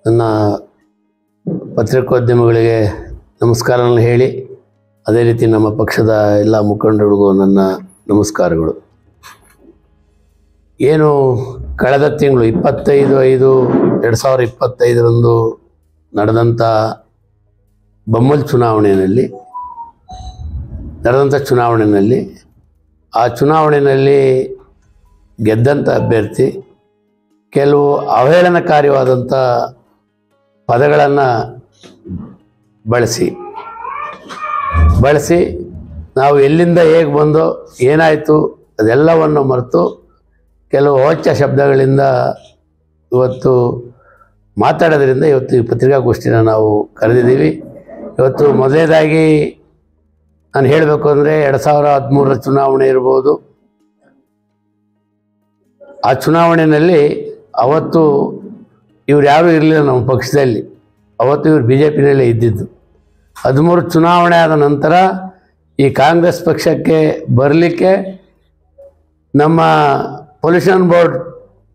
ನನ್ನ ಪತ್ರಿಕೋದ್ಯಮಿಗಳಿಗೆ ನಮಸ್ಕಾರಗಳನ್ನು ಹೇಳಿ, ಅದೇ ರೀತಿ ನಮ್ಮ ಪಕ್ಷದ ಎಲ್ಲ ಮುಖಂಡರಿಗೂ ನನ್ನ ನಮಸ್ಕಾರಗಳು. ಏನು ಕಳೆದ ತಿಂಗಳು 25/5/2025 ನಡೆದಂಥ ಬೊಮ್ಮಲ್ ಚುನಾವಣೆಯಲ್ಲಿ ಆ ಚುನಾವಣೆಯಲ್ಲಿ ಗೆದ್ದಂಥ ಅಭ್ಯರ್ಥಿ ಕೆಲವು ಅವಹೇಳನಕಾರಿಯಾದಂಥ ಪದಗಳನ್ನು ಬಳಸಿ ನಾವು ಎಲ್ಲಿಂದ ಹೇಗೆ ಬಂದೋ ಏನಾಯಿತು ಅದೆಲ್ಲವನ್ನು ಮರೆತು ಕೆಲವು ಅವಾಚ್ಯ ಶಬ್ದಗಳಿಂದ ಇವತ್ತು ಮಾತಾಡೋದ್ರಿಂದ ಇವತ್ತು ಈ ಪತ್ರಿಕಾಗೋಷ್ಠಿನ ನಾವು ಕರೆದಿದ್ದೀವಿ. ಇವತ್ತು ಮೊದಲನೇದಾಗಿ ನಾನು ಹೇಳಬೇಕು ಅಂದರೆ 2013 ಚುನಾವಣೆ ಇರ್ಬೋದು. ಆ ಚುನಾವಣೆಯಲ್ಲಿ ಅವತ್ತು ಇವ್ರು ಯಾರೂ ಇರಲಿಲ್ಲ ನಮ್ಮ ಪಕ್ಷದಲ್ಲಿ. ಅವತ್ತು ಇವರು BJPನಲ್ಲೇ ಇದ್ದಿದ್ದು. 13 ಚುನಾವಣೆ ಆದ ನಂತರ ಈ ಕಾಂಗ್ರೆಸ್ ಪಕ್ಷಕ್ಕೆ ಬರಲಿಕ್ಕೆ ನಮ್ಮ ಪೊಲ್ಯೂಷನ್ ಬೋರ್ಡ್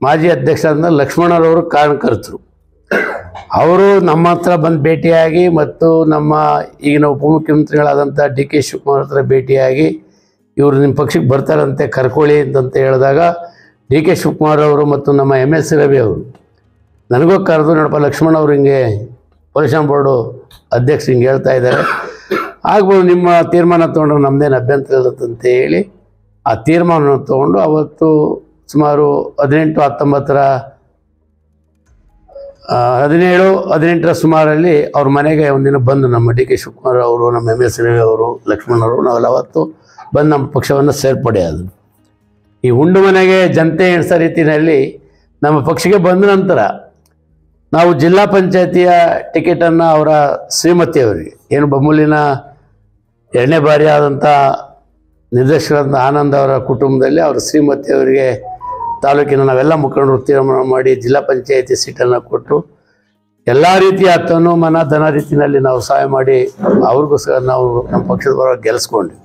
ಮಾಜಿ ಅಧ್ಯಕ್ಷರಾದ ಲಕ್ಷ್ಮಣರವರು ಕಾರಣಕರ್ತರು. ಅವರು ನಮ್ಮ ಹತ್ರ ಬಂದು ಭೇಟಿಯಾಗಿ ಮತ್ತು ನಮ್ಮ ಈಗಿನ ಉಪಮುಖ್ಯಮಂತ್ರಿಗಳಾದಂಥ DK ಶಿವಕುಮಾರ್ ಹತ್ರ ಭೇಟಿಯಾಗಿ ಇವರು ನಿಮ್ಮ ಪಕ್ಷಕ್ಕೆ ಬರ್ತಾರಂತೆ ಕರ್ಕೊಳ್ಳಿ ಅಂತಂತ ಹೇಳಿದಾಗ DK ಶಿವಕುಮಾರ್ ಅವರು ಮತ್ತು ನಮ್ಮ MS ರವಿ ಅವರು ನನಗೂ ಕರೆದು, ನೋಡಪ್ಪ ಲಕ್ಷ್ಮಣ್ ಅವರು ಹಿಂಗೆ ಪೊಲ್ಯೂಷನ್ ಬೋರ್ಡು ಅಧ್ಯಕ್ಷರು ಹಿಂಗೆ ಹೇಳ್ತಾ ಇದ್ದಾರೆ, ಆಗ್ಬೋದು ನಿಮ್ಮ ತೀರ್ಮಾನ ತೊಗೊಂಡ್ರೆ ನಮ್ಮದೇನು ಅಭ್ಯಂತರ ಇರುತ್ತಂತ ಹೇಳಿ ಆ ತೀರ್ಮಾನವನ್ನು ತೊಗೊಂಡು ಅವತ್ತು ಸುಮಾರು 17-18 ಸುಮಾರಲ್ಲಿ ಅವ್ರ ಮನೆಗೆ ಒಂದಿನ ಬಂದು ನಮ್ಮ DK ಶಿವಕುಮಾರ್ ಅವರು, ನಮ್ಮ MS ರವಿ ಅವರು, ಲಕ್ಷ್ಮಣವರು ನಾವೆಲ್ಲ ಅವತ್ತು ಬಂದು ನಮ್ಮ ಪಕ್ಷವನ್ನು ಸೇರ್ಪಡೆಯಾದರು. ಈ ಉಂಡು ಮನೆಗೆ ಜನತೆ ಎಣಿಸೋ ರೀತಿಯಲ್ಲಿ ನಮ್ಮ ಪಕ್ಷಕ್ಕೆ ಬಂದ ನಂತರ ನಾವು ಜಿಲ್ಲಾ ಪಂಚಾಯತಿಯ ಟಿಕೆಟನ್ನು ಅವರ ಶ್ರೀಮತಿಯವರಿಗೆ, ಏನು ಬೊಮ್ಮಲಿನ 2ನೇ ಬಾರಿ ಆದಂಥ ನಿರ್ದೇಶಕರಾದ ಆನಂದ್ ಅವರ ಕುಟುಂಬದಲ್ಲಿ ಅವರ ಶ್ರೀಮತಿಯವರಿಗೆ ತಾಲೂಕಿನ ನಾವೆಲ್ಲ ಮುಖಂಡರು ತೀರ್ಮಾನ ಮಾಡಿ ಜಿಲ್ಲಾ ಪಂಚಾಯತಿ ಸೀಟನ್ನು ಕೊಟ್ಟು ಎಲ್ಲ ರೀತಿಯ ತನು ಮನ ಧನ ರೀತಿಯಲ್ಲಿ ನಾವು ಸಹಾಯ ಮಾಡಿ ಅವ್ರಿಗೋಸ್ಕರ ನಾವು ನಮ್ಮ ಪಕ್ಷದ ಪರವಾಗಿ ಗೆಲ್ಲಿಸ್ಕೊಂಡ್ವಿ.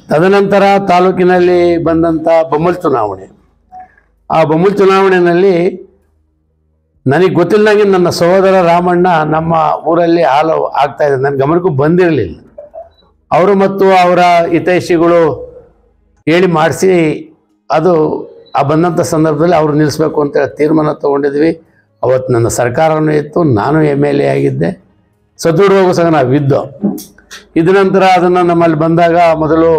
ತದನಂತರ ತಾಲೂಕಿನಲ್ಲಿ ಬಂದಂಥ ಬೊಮ್ಮಲ್ ಚುನಾವಣೆ, ಆ ಬೊಮ್ಮಲ್ ಚುನಾವಣೆಯಲ್ಲಿ ನನಗೆ ಗೊತ್ತಿಲ್ಲದಂಗೆ ನನ್ನ ಸಹೋದರ ರಾಮಣ್ಣ ನಮ್ಮ ಊರಲ್ಲಿ ಹಾಲು ಆಗ್ತಾಯಿದೆ, ನನ್ನ ಗಮನಕ್ಕೂ ಬಂದಿರಲಿಲ್ಲ. ಅವರು ಮತ್ತು ಅವರ ಹಿತೈಷಿಗಳು ಹೇಳಿ ಮಾಡಿಸಿ ಅದು ಆ ಬಂದಂಥ ಸಂದರ್ಭದಲ್ಲಿ ಅವರು ನಿಲ್ಲಿಸ್ಬೇಕು ಅಂತೇಳಿ ತೀರ್ಮಾನ ತೊಗೊಂಡಿದ್ವಿ. ಅವತ್ತು ನನ್ನ ಸರ್ಕಾರವೂ ಇತ್ತು, ನಾನು MLA ಆಗಿದ್ದೆ, ಸದೃಢವಾಗೂ ಸಹ ನಾವಿದ್ದೋ. ಇದ ನಂತರ ಅದನ್ನು ನಮ್ಮಲ್ಲಿ ಬಂದಾಗ ಮೊದಲು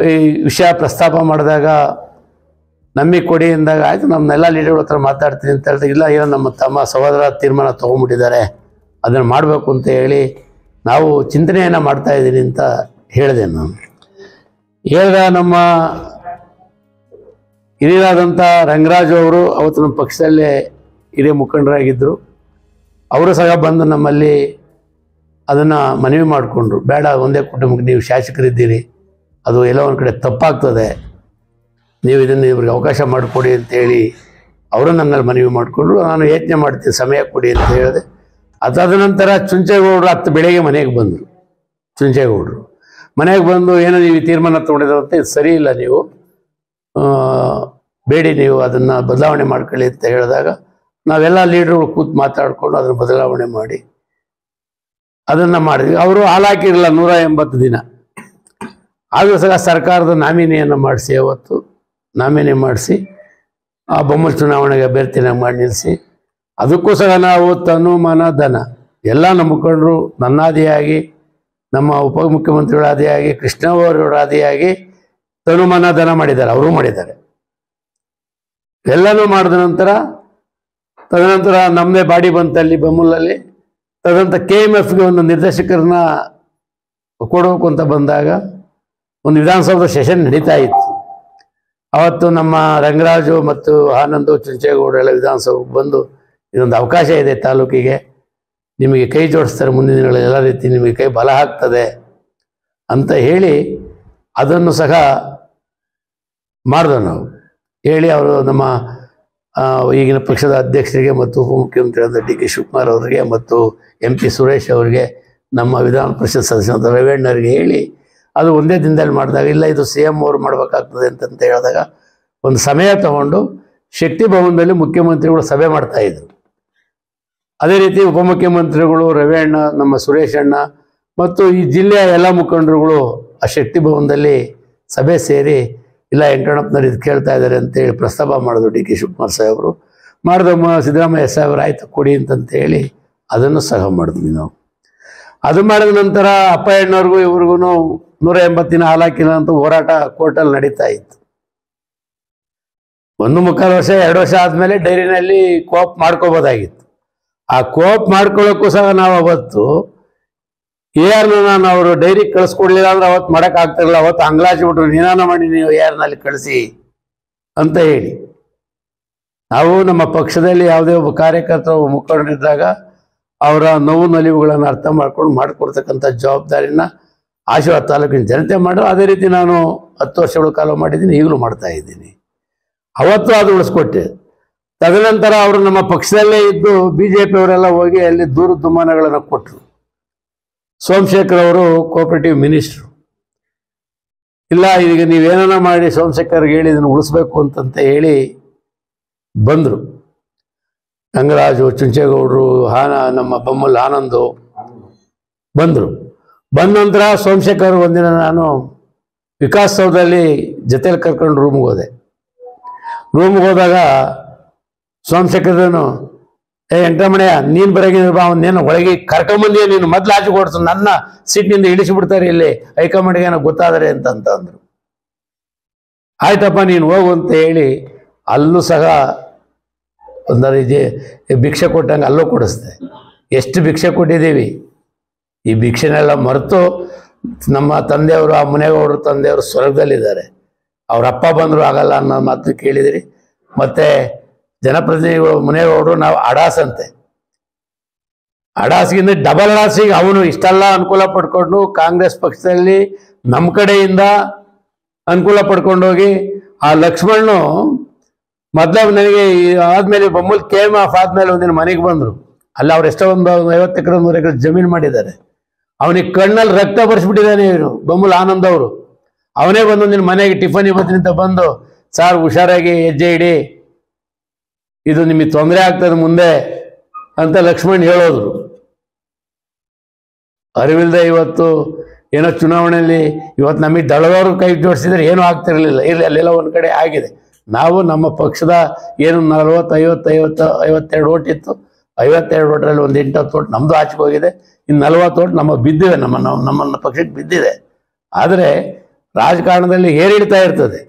ಈ ವಿಷಯ ಪ್ರಸ್ತಾಪ ಮಾಡಿದಾಗ ನಮಗೆ ಕೊಡಿ ಅಂದಾಗ ಆಯಿತು ನಮ್ಮನ್ನೆಲ್ಲ ಲೀಡರ್ಗಳ ಹತ್ರ ಮಾತಾಡ್ತೀನಿ ಅಂತ ಹೇಳಿದಾಗ, ಇಲ್ಲ ಏನೋ ನಮ್ಮ ತಮ್ಮ ಸಹೋದರ ತೀರ್ಮಾನ ತೊಗೊಂಡ್ಬಿಟ್ಟಿದ್ದಾರೆ, ಅದನ್ನು ಮಾಡಬೇಕು ಅಂತ ಹೇಳಿ ನಾವು ಚಿಂತನೆಯನ್ನು ಮಾಡ್ತಾಯಿದ್ದೀನಿ ಅಂತ ಹೇಳಿದೆ. ನಾನು ಹೇಳಿದ ನಮ್ಮ ಹಿರಿಯರಾದಂಥ ರಂಗರಾಜು ಅವರು ಅವತ್ತು ನಮ್ಮ ಪಕ್ಷದಲ್ಲೇ ಹಿರಿಯ ಮುಖಂಡರಾಗಿದ್ದರು. ಅವರು ಸಹ ಬಂದು ನಮ್ಮಲ್ಲಿ ಅದನ್ನು ಮನವಿ ಮಾಡಿಕೊಂಡ್ರು, ಬೇಡ ಒಂದೇ ಕುಟುಂಬಕ್ಕೆ ನೀವು ಶಾಸಕರಿದ್ದೀರಿ, ಅದು ಎಲ್ಲ ಒಂದು ಕಡೆ ತಪ್ಪಾಗ್ತದೆ, ನೀವು ಇದನ್ನು ಇವ್ರಿಗೆ ಅವಕಾಶ ಮಾಡಿಕೊಡಿ ಅಂತೇಳಿ ಅವರು ನನ್ನಲ್ಲಿ ಮನವಿ ಮಾಡಿಕೊಂಡ್ರು. ನಾನು ಯೋಚನೆ ಮಾಡ್ತೀನಿ, ಸಮಯ ಕೊಡಿ ಅಂತ ಹೇಳಿದೆ. ಅದಾದ ನಂತರ ಚುಂಚೇಗೌಡರು 10 ಬೆಳಗ್ಗೆ ಮನೆಗೆ ಬಂದರು. ಚುಂಚೇಗೌಡರು ಮನೆಗೆ ಬಂದು ಏನೋ ನೀವು ಈ ತೀರ್ಮಾನ ತೊಗೊಂಡಿದ್ರಂತೆ, ಇದು ಸರಿ ಇಲ್ಲ, ನೀವು ಬೇಡಿ, ನೀವು ಅದನ್ನು ಬದಲಾವಣೆ ಮಾಡ್ಕೊಳ್ಳಿ ಅಂತ ಹೇಳಿದಾಗ ನಾವೆಲ್ಲ ಲೀಡ್ರುಗಳು ಕೂತು ಮಾತಾಡಿಕೊಂಡು ಅದನ್ನು ಬದಲಾವಣೆ ಮಾಡಿ ಅದನ್ನು ಮಾಡಿದ್ವಿ. ಅವರು ಹಾಲಾಕಿರಲಿಲ್ಲ 180 ದಿನ. ಆದರೂ ಸಹ ಸರ್ಕಾರದ ನಾಮಿನಿಯನ್ನು ಮಾಡಿಸಿ ಅವತ್ತು ನಾಮಿನಿ ಮಾಡಿಸಿ ಆ ಬೊಮ್ಮಲ್ ಚುನಾವಣೆಗೆ ಅಭ್ಯರ್ಥಿನಾಗಿ ಮಾಡಿ ನಿಲ್ಲಿಸಿ, ಅದಕ್ಕೂ ಸಹ ನಾವು ತನು ಮನ ಧನ ಎಲ್ಲ ನಮ್ಮ ಮುಖಂಡರು ನನ್ನಾದಿಯಾಗಿ, ನಮ್ಮ ಉಪಮುಖ್ಯಮಂತ್ರಿಗಳಾದಿಯಾಗಿ, ಕೃಷ್ಣವರಾದಿಯಾಗಿ ತನು ಮನ ಧನ ಮಾಡಿದ್ದಾರೆ, ಅವರು ಮಾಡಿದ್ದಾರೆ. ಎಲ್ಲನೂ ಮಾಡಿದ ನಂತರ ತದನಂತರ ನಮ್ಮದೇ ಬಾಡಿ ಬಂತಲ್ಲಿ ಬೊಮ್ಮಲಲ್ಲಿ. ತದನಂತರ KMFಗೆ ಒಂದು ನಿರ್ದೇಶಕರನ್ನ ಕೊಡಬೇಕು ಅಂತ ಬಂದಾಗ ಒಂದು ವಿಧಾನಸೌಧದ ಸೆಷನ್ ನಡೀತಾ ಇತ್ತು. ಅವತ್ತು ನಮ್ಮ ರಂಗರಾಜು ಮತ್ತು ಆನಂದು ಚುಂಚೇಗೌಡರು ಎಲ್ಲ ವಿಧಾನಸೌಧಕ್ಕೆ ಬಂದು, ಇದೊಂದು ಅವಕಾಶ ಇದೆ ತಾಲೂಕಿಗೆ, ನಿಮಗೆ ಕೈ ಜೋಡಿಸ್ತಾರೆ, ಮುಂದಿನ ದಿನಗಳಲ್ಲಿ ಎಲ್ಲ ರೀತಿ ನಿಮಗೆ ಕೈ ಬಲ ಆಗ್ತದೆ ಅಂತ ಹೇಳಿ ಅದನ್ನು ಸಹ ಮಾಡಿದೆವು ನಾವು. ಹೇಳಿ ಅವರು ನಮ್ಮ ಈಗಿನ ಪಕ್ಷದ ಅಧ್ಯಕ್ಷರಿಗೆ ಮತ್ತು ಉಪಮುಖ್ಯಮಂತ್ರಿಯಾದ DK ಶಿವಕುಮಾರ್ ಅವರಿಗೆ ಮತ್ತು MP ಸುರೇಶ್ ಅವರಿಗೆ, ನಮ್ಮ ವಿಧಾನ ಪರಿಷತ್ ಸದಸ್ಯರಾದ ರವಿಯಣ್ಣರಿಗೆ ಹೇಳಿ ಅದು ಒಂದೇ ದಿನದಲ್ಲಿ ಮಾಡಿದಾಗ, ಇಲ್ಲ ಇದು CM ಅವರು ಮಾಡಬೇಕಾಗ್ತದೆ ಅಂತಂತ ಹೇಳಿದಾಗ ಒಂದು ಸಮಯ ತಗೊಂಡು ಶಕ್ತಿ ಭವನದಲ್ಲಿ ಮುಖ್ಯಮಂತ್ರಿಗಳು ಸಭೆ ಮಾಡ್ತಾಯಿದ್ರು. ಅದೇ ರೀತಿ ಉಪಮುಖ್ಯಮಂತ್ರಿಗಳು ರವಿಯಣ್ಣ, ನಮ್ಮ ಸುರೇಶ್ ಅಣ್ಣ ಮತ್ತು ಈ ಜಿಲ್ಲೆಯ ಎಲ್ಲ ಮುಖಂಡರುಗಳು ಆ ಶಕ್ತಿ ಭವನದಲ್ಲಿ ಸಭೆ ಸೇರಿ ಇಲ್ಲ ವೆಂಕಣ್ಣಪ್ಪನವ್ರು ಇದು ಕೇಳ್ತಾ ಇದ್ದಾರೆ ಅಂತೇಳಿ ಪ್ರಸ್ತಾಪ ಮಾಡಿದ್ರು. ಡಿ ಕೆ ಶಿವಕುಮಾರ್ ಸಾಹೇಬರು ಮಾಡಿದ ಸಿದ್ದರಾಮಯ್ಯ ಸಾಹೇಬರು ಆಯ್ತು ಕೊಡಿ ಅಂತಂತೇಳಿ ಅದನ್ನು ಸಹ ಮಾಡಿದ್ವಿ ನಾವು. ಅದು ಮಾಡಿದ ನಂತರ ಅಪ್ಪಯ್ಯಣ್ಣವ್ರಿಗೂ ಇವ್ರಿಗೂ 180 ದಿನ ಹಾಲಾಕಿಲ್ಲ ಅಂತ ಹೋರಾಟ ಕೋರ್ಟಲ್ಲಿ ನಡೀತಾ ಇತ್ತು. 1.25 ವರ್ಷ 2 ವರ್ಷ ಆದಮೇಲೆ ಡೈರಿನಲ್ಲಿ ಕೋಪ್ ಮಾಡ್ಕೋಬೋದಾಗಿತ್ತು. ಆ ಕೋಪ್ ಮಾಡ್ಕೊಳ್ಳೋಕ್ಕೂ ಸಹ ನಾವು ಅವತ್ತು ನಾನು ಅವರು ಡೈರಿ ಕಳಿಸ್ಕೊಡ್ಲಿಲ್ಲ ಅಂದ್ರೆ ಅವತ್ತು ಮಾಡೋಕ್ಕಾಗ್ತಿರಲಿಲ್ಲ. ಅವತ್ತು ಅಂಗ್ಲಾಚಿಬಿಟ್ರು, ನೀನಾನ ಮಾಡಿ ನೀವು ನಲ್ಲಿ ಕಳಿಸಿ ಅಂತ ಹೇಳಿ. ನಾವು ನಮ್ಮ ಪಕ್ಷದಲ್ಲಿ ಯಾವುದೇ ಒಬ್ಬ ಕಾರ್ಯಕರ್ತ ಮುಖಂಡರಿದ್ದಾಗ ಅವರ ನೋವು ನಲಿವುಗಳನ್ನು ಅರ್ಥ ಮಾಡ್ಕೊಂಡು ಮಾಡಿಕೊಡ್ತಕ್ಕಂಥ ಜವಾಬ್ದಾರಿನ ಆಶೀರ್ವಾದ ತಾಲೂಕಿನ ಜನತೆ ಮಾಡೋ. ಅದೇ ರೀತಿ ನಾನು 10 ವರ್ಷಗಳ ಕಾಲ ಮಾಡಿದ್ದೀನಿ, ಈಗಲೂ ಮಾಡ್ತಾ ಇದ್ದೀನಿ. ಅವತ್ತು ಅದು ಉಳಿಸ್ಕೊಟ್ಟೆ. ತದನಂತರ ಅವರು ನಮ್ಮ ಪಕ್ಷದಲ್ಲೇ ಇದ್ದು BJP ಅವರೆಲ್ಲ ಹೋಗಿ ಅಲ್ಲಿ ದೂರು ದುಮ್ಮಾನಗಳನ್ನು ಕೊಟ್ಟರು. ಸೋಮಶೇಖರ್ ಅವರು ಕೋಆಪರೇಟಿವ್ ಮಿನಿಸ್ಟ್ರು. ಇಲ್ಲ ಈಗ ನೀವೇನ ಮಾಡಿ ಸೋಮಶೇಖರ್ಗೆ ಹೇಳಿ ಇದನ್ನು ಉಳಿಸ್ಬೇಕು ಅಂತಂತ ಹೇಳಿ ಬಂದರು. ಗಂಗರಾಜು, ಚುಂಚೇಗೌಡರು, ನಮ್ಮ ಬೊಮ್ಮಲ್ ಆನಂದು ಬಂದರು. ಬಂದ ನಂತರ ಸೋಮಶೇಖರ್ ಒಂದಿನ ನಾನು ವಿಕಾಸ್ ಸೌಧದಲ್ಲಿ ಜೊತೆಲಿ ಕರ್ಕೊಂಡು ರೂಮ್ಗೆ ಹೋದೆ. ರೂಮ್ಗೆ ಹೋದಾಗ ಸೋಮಶೇಖರನು ವೆಂಕಟರಮಣಯ್ಯ ನೀನು ಬರೋಗಿದ್ರೆ ಅವನ್ನೇನು ಒಳಗೆ ಕರ್ಕೊಂಬಂದಿಯ, ನೀನು ಮೊದಲು ಆಚೆ ಕೊಡ್ಸು, ನನ್ನ ಸೀಟ್ನಿಂದ ಇಳಿಸಿಬಿಡ್ತಾರೆ ಇಲ್ಲಿ ಹೈಕಮಾಂಡ್ಗೆ ಏನೋ ಗೊತ್ತಾದರೆ ಅಂತಂದ್ರು. ಆಯ್ತಪ್ಪ ನೀನು ಹೋಗು ಅಂತ ಹೇಳಿ ಅಲ್ಲೂ ಸಹ ಒಂದರ ಭಿಕ್ಷೆ ಕೊಟ್ಟಂಗೆ ಅಲ್ಲೂ ಕೊಡಿಸ್ದೆ. ಎಷ್ಟು ಭಿಕ್ಷೆ ಕೊಟ್ಟಿದ್ದೀವಿ, ಈ ಭಿಕ್ಷೆನೆಲ್ಲ ಮರೆತು ನಮ್ಮ ತಂದೆಯವರು, ಆ ಮುನೇಗೌಡರು ತಂದೆಯವರು ಸ್ವರ್ಗದಲ್ಲಿದ್ದಾರೆ. ಅವ್ರ ಅಪ್ಪ ಬಂದರು ಆಗಲ್ಲ ಅನ್ನೋ ಮಾತು ಕೇಳಿದಿರಿ. ಮತ್ತು ಜನಪ್ರತಿನಿಧಿಗಳು ಮುನೇಗೌಡರು ನಾವು ಅಡಾಸಂತೆ, ಅಡಾಸ್ಗಿಂತ ಡಬಲ್ ಅಡಾಸಿಗೆ ಅವನು ಇಷ್ಟೆಲ್ಲ ಅನುಕೂಲ ಪಡ್ಕೊಂಡು ಕಾಂಗ್ರೆಸ್ ಪಕ್ಷದಲ್ಲಿ ನಮ್ಮ ಕಡೆಯಿಂದ ಅನುಕೂಲ ಪಡ್ಕೊಂಡೋಗಿ ಆ ಲಕ್ಷ್ಮಣ್ಣು ಮೊದಲ ನನಗೆ ಆದಮೇಲೆ ಬೊಮ್ಮಲ್ KMF ಆದಮೇಲೆ ಒಂದಿನ ಮನೆಗೆ ಬಂದರು. ಅಲ್ಲಿ ಅವ್ರು ಎಷ್ಟೋ ಒಂದು 50 ಎಕರೆ 100 ಎಕರೆ ಜಮೀನು ಮಾಡಿದ್ದಾರೆ. ಅವನಿಗೆ ಕಣ್ಣಲ್ಲಿ ರಕ್ತ ಬರ್ಸ್ಬಿಟ್ಟಿದ್ದಾನೆ ಇವನು ಬೊಮ್ಮಲ್ ಆನಂದ್ ಅವರು. ಅವನೇ ಬಂದು ಒಂದಿನ ಮನೆಗೆ ಟಿಫನ್ ಇವತ್ತಿನಿಂದ ಬಂದು, ಸಾರ್ ಹುಷಾರಾಗಿ ಹೆಜ್ಜೆ ಇಡಿ, ಇದು ನಿಮಗೆ ತೊಂದರೆ ಆಗ್ತದೆ ಮುಂದೆ ಅಂತ ಲಕ್ಷ್ಮಣ್ ಹೇಳೋದ್ರು. ಅರಿವಿಲ್ಲದೆ ಇವತ್ತು ಏನೋ ಚುನಾವಣೆಯಲ್ಲಿ ಇವತ್ತು ನಮಗೆ ದಳದವರು ಕೈ ಜೋಡಿಸಿದ್ರೆ ಏನೂ ಆಗ್ತಿರಲಿಲ್ಲ. ಇರಲಿ, ಅಲ್ಲೆಲ್ಲ ಒಂದು ಕಡೆ ಆಗಿದೆ. ನಾವು ನಮ್ಮ ಪಕ್ಷದ ಏನು 40, 50, 52 ಓಟ್ ಇತ್ತು, 52 ಓಟರಲ್ಲಿ ಒಂದು 8-10 ಓಟ್ ನಮ್ಮದು ಆಚೆಗೆ ಹೋಗಿದೆ. ಇನ್ನು 40 ಓಟ್ ನಮ್ಮ ಬಿದ್ದಿವೆ, ನಮ್ಮನ್ನ ಪಕ್ಷಕ್ಕೆ ಬಿದ್ದಿದೆ. ಆದರೆ ರಾಜಕಾರಣದಲ್ಲಿ ಏರಿಡ್ತಾ ಇರ್ತದೆ.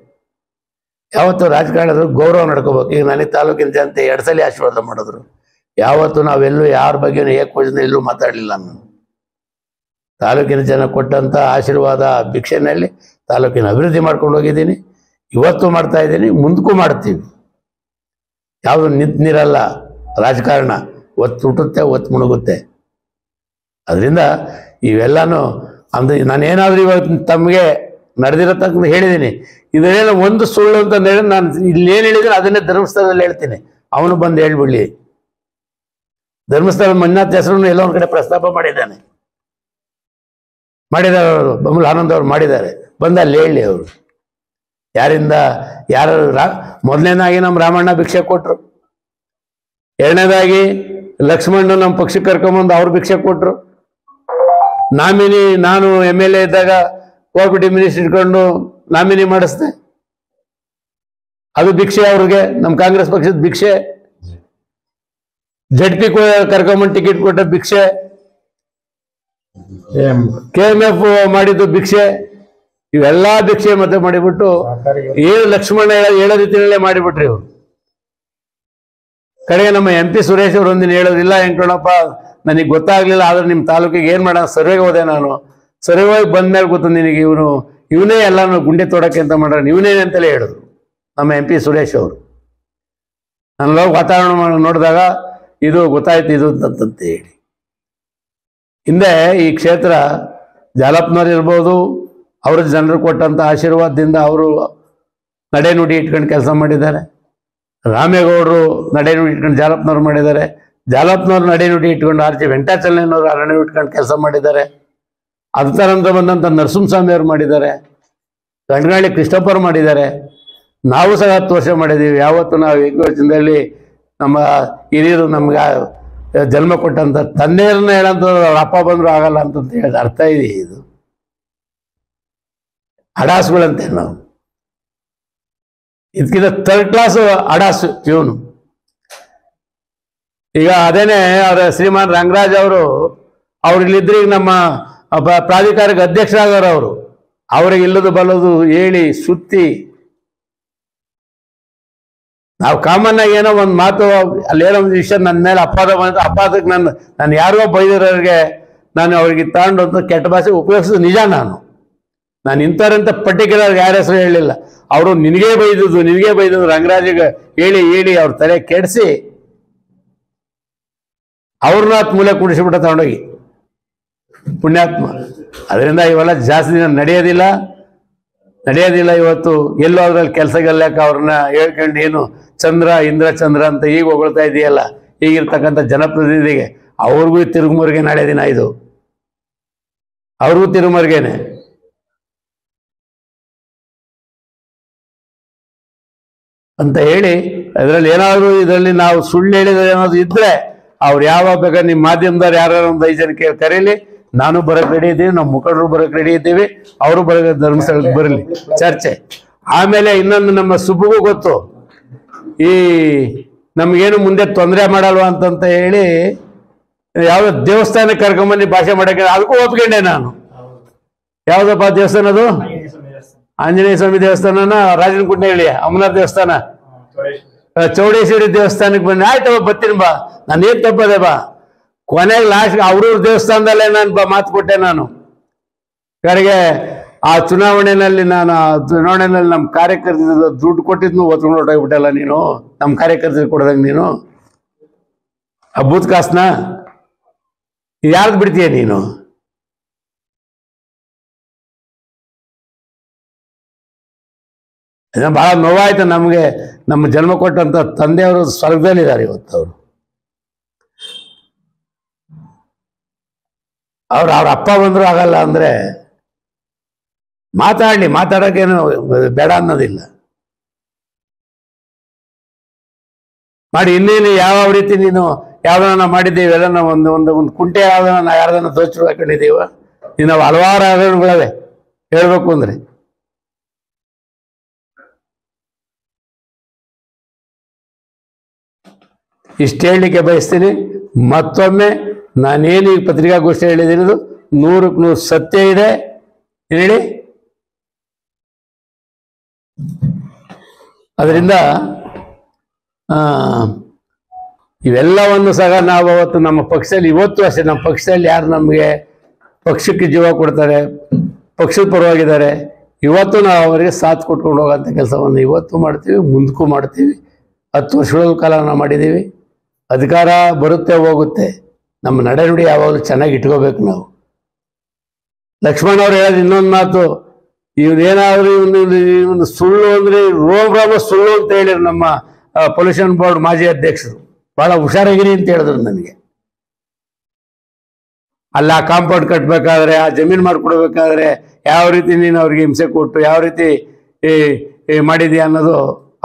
ಯಾವತ್ತು ರಾಜಕಾರಣದ ಗೌರವ ನಡ್ಕೋಬೇಕು. ಈಗ ನನಗೆ ತಾಲೂಕಿನ ಜನತೆ 2 ಸಲ ಆಶೀರ್ವಾದ ಮಾಡಿದ್ರು. ಯಾವತ್ತು ನಾವೆಲ್ಲೂ ಯಾರ ಬಗ್ಗೆನೂ ಏಕವಚನ ಎಲ್ಲೂ ಮಾತಾಡಲಿಲ್ಲ. ನಾನು ತಾಲೂಕಿನ ಜನ ಕೊಟ್ಟಂಥ ಆಶೀರ್ವಾದ ಭಿಕ್ಷೆನಲ್ಲಿ ತಾಲೂಕಿನ ಅಭಿವೃದ್ಧಿ ಮಾಡ್ಕೊಂಡು ಹೋಗಿದ್ದೀನಿ, ಇವತ್ತು ಮಾಡ್ತಾ ಇದ್ದೀನಿ, ಮುಂದಕ್ಕೂ ಮಾಡ್ತೀವಿ. ಯಾವುದು ನಿಂತಿರಲ್ಲ ರಾಜಕಾರಣ, ಒತ್ತು ಹುಟ್ಟುತ್ತೆ, ಒತ್ತು ಮುಳುಗುತ್ತೆ. ಅದರಿಂದ ಇವೆಲ್ಲನೂ ಅಂದ್ರೆ ನಾನೇನಾದರೂ ಇವತ್ತು ತಮಗೆ ನಡೆದಿರತಕ್ಕಂಥ ಹೇಳಿದ್ದೀನಿ. ಇದನ್ನೆಲ್ಲ ಒಂದು ಸುಳ್ಳು ಅಂತ ಹೇಳಿ ನಾನು ಇಲ್ಲೇನು ಹೇಳಿದ್ರೆ ಅದನ್ನೇ ಧರ್ಮಸ್ಥಳದಲ್ಲಿ ಹೇಳ್ತೀನಿ. ಅವನು ಬಂದು ಹೇಳ್ಬಿಡ್ಲಿ. ಧರ್ಮಸ್ಥಳ ಮಂಜುನಾಥ್ ಹೆಸರನ್ನು ಎಲ್ಲ ಒಂದು ಕಡೆ ಪ್ರಸ್ತಾಪ ಮಾಡಿದ್ದಾರೆ ಅವರು, ಬೊಮ್ಮಲ್ ಆನಂದ್ ಅವರು ಮಾಡಿದ್ದಾರೆ. ಬಂದು ಅಲ್ಲಿ ಹೇಳಿ ಅವರು ಯಾರಿಂದ ಯಾರು ಮೊದಲನೇದಾಗಿ ನಮ್ಮ ರಾಮಣ್ಣ ಭಿಕ್ಷೆ ಕೊಟ್ಟರು, ಎರಡನೇದಾಗಿ ಲಕ್ಷ್ಮಣ್ಣ ನಮ್ಮ ಪಕ್ಷಕ್ಕೆ ಕರ್ಕೊಂಬಂದು ಅವ್ರು ಭಿಕ್ಷೆ ಕೊಟ್ಟರು. ನಾಮಿನಿ ನಾನು MLA ಇದ್ದಾಗ ಕೋಆಪರೇಟಿವ್ ಮಿನಿಸ್ಟರ್ ಇಟ್ಕೊಂಡು ನಾಮಿನಿ ಮಾಡಿಸ್ದೆ, ಅದು ಭಿಕ್ಷೆ ಅವ್ರಿಗೆ, ನಮ್ಮ ಕಾಂಗ್ರೆಸ್ ಪಕ್ಷದ ಭಿಕ್ಷೆ. ZP ಕರ್ಕೊಂಬಂದು ಟಿಕೆಟ್ ಕೊಟ್ಟ ಭಿಕ್ಷೆ, KMF ಮಾಡಿದ್ದು ಭಿಕ್ಷೆ. ಇವೆಲ್ಲ ಭಿಕ್ಷೆ ಮತ್ತೆ ಮಾಡಿಬಿಟ್ಟು ಏನು ಲಕ್ಷ್ಮಣ ಹೇಳೋ ರೀತಿಯಲ್ಲೇ ಮಾಡಿಬಿಟ್ರಿ ಇವರು. ಕಡೆಗೆ ನಮ್ಮ MP ಸುರೇಶ್ ಅವರು ಒಂದಿನ ಹೇಳೋದಿಲ್ಲ, ವೆಂಕಣ್ಣಪ್ಪ ನನಗೆ ಗೊತ್ತಾಗ್ಲಿಲ್ಲ, ಆದ್ರೆ ನಿಮ್ಮ ತಾಲೂಕಿಗೆ ಏನ್ ಮಾಡೋಣ ಸರ್ವೆಗೆ ಹೋದೆ ನಾನು. ಸರ್ವೆಗೆ ಬಂದ್ಮೇಲೆ ಗೊತ್ತು ನಿನಗೆ ಇವನೇ ಎಲ್ಲಾನು ಗುಂಡೆ ತೋಡಕ್ಕೆ ಅಂತ ಮಾಡೋಣ ಇವನೇನೆ ಅಂತಲೇ ಹೇಳಿದ್ರು ನಮ್ಮ MP ಸುರೇಶ್ ಅವರು. ನಾನು ವಾತಾವರಣ ನೋಡಿದಾಗ ಇದು ಗೊತ್ತಾಯ್ತು ಇದು ಅಂತಂತ ಹೇಳಿ. ಹಿಂದೆ ಈ ಕ್ಷೇತ್ರ ಜಾಲಪ್ಪನವ್ರು ಇರ್ಬೋದು, ಅವ್ರ ಜನರು ಕೊಟ್ಟಂತ ಆಶೀರ್ವಾದದಿಂದ ಅವರು ನಡೆನುಡಿ ಇಟ್ಕೊಂಡು ಕೆಲಸ ಮಾಡಿದ್ದಾರೆ. ರಾಮೇಗೌಡರು ನಡೆನುಡಿ ಇಟ್ಕೊಂಡು ಜಾಲಪ್ಪನವ್ರು ಮಾಡಿದ್ದಾರೆ. ಜಾಲಪ್ಪನವ್ರು ನಡೆನುಡಿ ಇಟ್ಕೊಂಡು RJ ವೆಂಕಟಾಚಲಯ್ಯನವರು ನಡೆನುಡಿ ಇಟ್ಕೊಂಡು ಕೆಲಸ ಮಾಡಿದ್ದಾರೆ. ಅದ ತರಂತ ಬಂದಂಥ ನರಸಿಂಹಸ್ವಾಮಿ ಅವರು ಮಾಡಿದ್ದಾರೆ. ಗಂಡಗಾಳಿ ಕೃಷ್ಣಪ್ಪರು ಮಾಡಿದ್ದಾರೆ. ನಾವು ಸಹ 10 ವರ್ಷ ಮಾಡಿದ್ದೀವಿ. ಯಾವತ್ತು ನಾವು ಏಕವಚನದಲ್ಲಿ ನಮ್ಮ ಹಿರಿಯರು ನಮ್ಗೆ ಜನ್ಮ ಕೊಟ್ಟಂತ ತಂದೆಯರನ್ನ ಹೇಳಂತ ಅವ್ರ ಅಪ್ಪ ಬಂದ್ರು ಆಗಲ್ಲ ಅಂತಂತ ಹೇಳಿದ ಅರ್ಥ ಇದೆ. ಇದು ಅಡಾಸುಗಳಂತೆ ನಾವು, ಇದಕ್ಕಿಂತ ಥರ್ಡ್ ಕ್ಲಾಸ್ ಅಡಾಸು ಇವನು. ಈಗ ಅದೇನೆ ಅವರ ಶ್ರೀಮಾನ್ ರಂಗರಾಜ್ ಅವ್ರು ಇಲ್ಲಿದ್ರೆ ಈಗ ನಮ್ಮ ಪ್ರಾಧಿಕಾರಕ್ಕೆ ಅಧ್ಯಕ್ಷರಾಗವ್ರು. ಅವ್ರಿಗೆ ಇಲ್ಲದು ಬಲ್ಲದು ಹೇಳಿ ಸುತ್ತಿ, ನಾವು ಕಾಮನ್ ಆಗಿ ಏನೋ ಒಂದು ಮಾತು ಅಲ್ಲೇನೋ ಒಂದು ವಿಷಯ ನನ್ನ ಮೇಲೆ ಅಪವಾದ ಬಂತು, ಅಪವಾದಕ್ಕೆ ನಾನು ಯಾರಿಗೋ ಬೈದಿರೋರಿಗೆ ನಾನು ಅವ್ರಿಗೆ ತಗೊಂಡು ಅಂತ ಕೆಟ್ಟ ಭಾಷೆ ಉಪಯೋಗಿಸೋದು ನಿಜ. ನಾನು ಇಂಥವ್ರಂತ ಪರ್ಟಿಕ್ಯುಲರ್ ಯಾರ ಹೆಸರು ಹೇಳಲಿಲ್ಲ. ಅವರು ನಿನಗೇ ಬೈದುದು ರಂಗರಾಜಿಗೆ ಹೇಳಿ ಅವ್ರ ತಲೆ ಕೆಡಿಸಿ ಅವ್ರನ್ನ ಮೂಲೆ ಕುಡಿಸಿಬಿಟ್ಟ ತಗೊಂಡೋಗಿ, ಪುಣ್ಯಾತ್ಮ. ಅದರಿಂದ ಇವೆಲ್ಲ ಜಾಸ್ತಿ ದಿನ ನಡೆಯೋದಿಲ್ಲ. ಇವತ್ತು ಎಲ್ಲೋ ಅದ್ರಲ್ಲಿ ಕೆಲಸಗಲ್ಲಾಕ ಅವ್ರನ್ನ ಹೇಳ್ಕೊಂಡು ಏನು ಇಂದ್ರ ಚಂದ್ರ ಅಂತ ಈಗ ಹೊಗಳ್ತಾ ಇದೆಯಲ್ಲ, ಈಗಿರ್ತಕ್ಕಂಥ ಜನಪ್ರತಿನಿಧಿಗೆ ಅವ್ರಿಗೂ ತಿರುಗುಮರಿಗೆ ನಾಳೆ ದಿನ ಇದು, ಅವ್ರಿಗೂ ತಿರುಮರ್ಗೇನೆ. ಅಂತ ಹೇಳಿ ಇದರಲ್ಲಿ ನಾವು ಸುಳ್ಳು ಹೇಳಿದ್ರೆ ಏನಾದ್ರು ಇದ್ರೆ ಅವ್ರು ಯಾವಾಗ ಬೇಕಾದ್ರೆ ನಿಮ್ಮ ಮಾಧ್ಯಮದವ್ರು ಯಾರು ಒಂದು 5 ಜನ ಕೇಳಿ ಕರೀಲಿ, ನಾನು ಬರೋಕ್ಕೆ ರೆಡಿ ಇದ್ದೀವಿ, ನಮ್ಮ ಮುಖಂಡರು ಬರೋಕ್ಕೆ ರೆಡಿ ಇದ್ದೀವಿ, ಅವರು ಬರೋ ಧರ್ಮಸ್ಥಳಕ್ಕೆ ಬರಲಿ ಚರ್ಚೆ. ಆಮೇಲೆ ಇನ್ನೊಂದು ನಮ್ಮ ಸುಬ್ಬುಗೂ ಗೊತ್ತು, ಈ ನಮಗೇನು ಮುಂದೆ ತೊಂದರೆ ಮಾಡಲ್ವ ಅಂತಂತ ಹೇಳಿ ಯಾವುದೋ ದೇವಸ್ಥಾನಕ್ಕೆ ಕರ್ಕೊಂಬಂದು ಭಾಷೆ ಮಾಡೋಕ್ಕೆ ಅದಕ್ಕೂ ಒಪ್ಕೊಂಡೆ ನಾನು. ಯಾವುದಪ್ಪ ದೇವಸ್ಥಾನ ಅದು? ಆಂಜನೇಯ ಸ್ವಾಮಿ ದೇವಸ್ಥಾನನ, ರಾಜನಕುಂಟೆ ಹೇಳಿ ಅಮರನಾಥ ದೇವಸ್ಥಾನ, ಚೌಡೇಶ್ವರಿ ದೇವಸ್ಥಾನಕ್ಕೆ ಬಂದು ಆಯ್ತವ ಬರ್ತೀನಿ ಬಾ, ನಾನು ಏನ್ ತಪ್ಪದೆ ಬಾ. ಕೊನೆಗೆ ಲಾಸ್ಟ್ ಅವ್ರವ್ರ ದೇವಸ್ಥಾನದಲ್ಲೇ ನಾನು ಮಾತು ಕೊಟ್ಟೆ. ನಾನು ಕಡೆಗೆ ಆ ಚುನಾವಣೆಯಲ್ಲಿ ನಮ್ಮ ಕಾರ್ಯಕರ್ತರು ದುಡ್ಡು ಕೊಟ್ಟಿದ್ನು ಒತ್ಕೊಂಡು ಹೊರಟೋಗ್ಬಿಟ್ಟಲ್ಲ ನೀನು, ನಮ್ಮ ಕಾರ್ಯಕರ್ತರಿಗೆ ಕೊಡದಂಗೆ ನೀನು ಹಬ್ಬದ ಕಾಸನ ಯಾರ್ದು ಬಿಡ್ತೀಯ ನೀನು? ಬಹಳ ನೋವಾಯ್ತು ನಮಗೆ. ನಮ್ಮ ಜನ್ಮ ಕೊಟ್ಟಂತ ತಂದೆಯವರು ಸ್ವರ್ಗದಲ್ಲಿದ್ದಾರೆ ಇವತ್ತು. ಅವ್ರ ಅಪ್ಪ ಬಂದ್ರು ಆಗಲ್ಲ ಅಂದ್ರೆ ಮಾತಾಡೋಕ್ಕೇನು ಬೇಡ ಅನ್ನೋದಿಲ್ಲ. ಮಾಡಿ ಇನ್ನೇನು ಯಾವ ರೀತಿ ನೀನು ಯಾವ್ದನ್ನ ಮಾಡಿದ್ದೀವಿ, ಎಲ್ಲ ನಾವು ಒಂದು ಕುಂಟೆ ಯಾರ್ದನ್ನ ದೋಚು ಹಾಕೊಂಡಿದ್ದೀವ. ನಾವು ಹಲವಾರು ಹಗರಣಗಳವೆ ಹೇಳ್ಬೇಕು ಅಂದ್ರೆ. ಇಷ್ಟು ಹೇಳಲಿಕ್ಕೆ ಬಯಸ್ತೀನಿ. ಮತ್ತೊಮ್ಮೆ ನಾನೇನು ಈ ಪತ್ರಿಕಾಗೋಷ್ಠಿ ಹೇಳಿದಿರೋದು 100ಕ್ಕೆ 100 ಸತ್ಯ ಇದೆ ಹೇಳಿ. ಅದರಿಂದ ಇವೆಲ್ಲವನ್ನು ಸಹ ನಾವು ಅವತ್ತು ನಮ್ಮ ಪಕ್ಷದಲ್ಲಿ, ಇವತ್ತು ಅಷ್ಟೇ ನಮ್ಮ ಪಕ್ಷದಲ್ಲಿ ಯಾರು ನಮಗೆ ಪಕ್ಷಕ್ಕೆ ಜೀವ ಕೊಡ್ತಾರೆ, ಪಕ್ಷದ ಪರವಾಗಿದ್ದಾರೆ, ಇವತ್ತು ನಾವು ಅವರಿಗೆ ಸಾಥ್ ಕೊಟ್ಕೊಂಡು ಹೋಗೋಂಥ ಕೆಲಸವನ್ನು ಇವತ್ತು ಮಾಡ್ತೀವಿ, ಮುಂದಕ್ಕೂ ಮಾಡ್ತೀವಿ. 10 ವರ್ಷಗಳ ಕಾಲ ನಾವು ಮಾಡಿದ್ದೀವಿ. ಅಧಿಕಾರ ಬರುತ್ತೆ ಹೋಗುತ್ತೆ, ನಮ್ಮ ನಡೆನುಡಿ ಯಾವಾಗಲೂ ಚೆನ್ನಾಗಿ ಇಟ್ಕೋಬೇಕು ನಾವು. ಲಕ್ಷ್ಮಣ್ ಅವ್ರು ಹೇಳೋದು ಇನ್ನೊಂದು ಮಾತು, ಇವನೇನಾದ್ರೂ ಇವನು ಸುಳ್ಳು ಅಂದ್ರೆ ರೋಮ್ ಸುಳ್ಳು ಅಂತ ಹೇಳಿದ್ರು ನಮ್ಮ ಪೊಲ್ಯೂಷನ್ ಬೋರ್ಡ್ ಮಾಜಿ ಅಧ್ಯಕ್ಷರು. ಬಹಳ ಹುಷಾರಾಗಿರಿ ಅಂತ ಹೇಳಿದ್ರು ನನಗೆ. ಅಲ್ಲ ಕಾಂಪೌಂಡ್ ಕಟ್ಟಬೇಕಾದ್ರೆ, ಆ ಜಮೀನು ಮಾಡಿಕೊಡ್ಬೇಕಾದ್ರೆ ಯಾವ ರೀತಿ ನೀನು ಅವ್ರಿಗೆ ಹಿಂಸೆ ಕೊಟ್ಟು ಯಾವ ರೀತಿ ಮಾಡಿದ್ಯಾ ಅನ್ನೋದು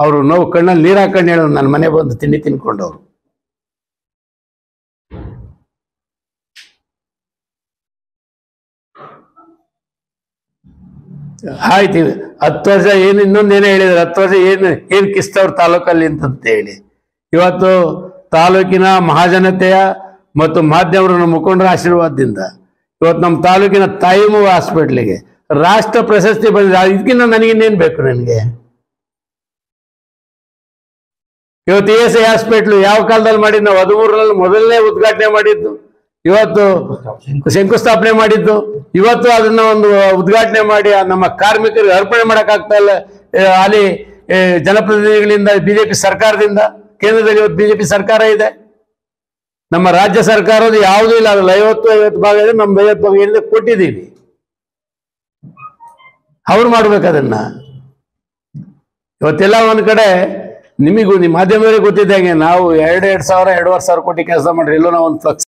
ಅವರು ನೋವು ಕಣ್ಣಲ್ಲಿ ನೀರು ಹಾಕೊಂಡು ಹೇಳಿದ್ರು. ನನ್ನ ಮನೆ ಬಂದು ತಿಂಡಿ ತಿನ್ಕೊಂಡವ್ರು. ಆಯ್ತು, 10 ವರ್ಷ ಏನು ಇನ್ನೊಂದೇನೇ ಹೇಳಿದ್ರು, 10 ವರ್ಷ ಏನು ಕಿಸ್ತವ್ರ ತಾಲೂಕಲ್ಲಿ ಅಂತಂತ ಹೇಳಿ. ಇವತ್ತು ತಾಲೂಕಿನ ಮಹಾಜನತೆಯ ಮತ್ತು ಮಾಧ್ಯಮರ ಮುಖಂಡರ ಆಶೀರ್ವಾದದಿಂದ ಇವತ್ತು ನಮ್ಮ ತಾಲೂಕಿನ ತಾಯಿಮು ಹಾಸ್ಪಿಟ್ಲಿಗೆ ರಾಷ್ಟ್ರ ಪ್ರಶಸ್ತಿ ಬಂದಿದೆ. ಇದಕ್ಕಿಂತ ನನಗಿನ್ನೇನು ಬೇಕು? ನನಗೆ ಇವತ್ತು ESI ಹಾಸ್ಪಿಟ್ಲು ಯಾವ ಕಾಲದಲ್ಲಿ ಮಾಡಿದ್ದು? ನಾವು 13ರಲ್ಲಿ ಮೊದಲನೇ ಉದ್ಘಾಟನೆ ಮಾಡಿದ್ದು, ಇವತ್ತು ಶಂಕುಸ್ಥಾಪನೆ ಮಾಡಿದ್ದು. ಇವತ್ತು ಅದನ್ನ ಒಂದು ಉದ್ಘಾಟನೆ ಮಾಡಿ ನಮ್ಮ ಕಾರ್ಮಿಕರಿಗೆ ಅರ್ಪಣೆ ಮಾಡೋಕ್ಕಾಗ್ತಾ ಇಲ್ಲ. ಅಲ್ಲಿ ಜನಪ್ರತಿನಿಧಿಗಳಿಂದ, ಬಿಜೆಪಿ ಸರ್ಕಾರದಿಂದ, ಕೇಂದ್ರದಲ್ಲಿ ಇವತ್ತು ಬಿಜೆಪಿ ಸರ್ಕಾರ ಇದೆ. ನಮ್ಮ ರಾಜ್ಯ ಸರ್ಕಾರದ ಯಾವುದೂ ಇಲ್ಲ. ಅದ್ರಲ್ಲಿ 50 ಭಾಗ ಇದೆ, ನಮ್ಮ 50 ಭಾಗ ಏನಿದೆ ಕೊಟ್ಟಿದ್ದೀವಿ. ಅವ್ರು ಮಾಡ್ಬೇಕು ಅದನ್ನ. ಇವತ್ತೆಲ್ಲ ಒಂದ್ ಕಡೆ ನಿಮಗೂ ನಿಮ್ಮ ಮಾಧ್ಯಮದವರಿಗೆ ಗೊತ್ತಿದ್ದಂಗೆ ನಾವು 2,000 2,500 ಕೋಟಿ ಕೆಲಸ ಮಾಡ್ರಿ, ಎಲ್ಲೋ ನಾವು ಒಂದು ಫ್ಲಕ್ಸ್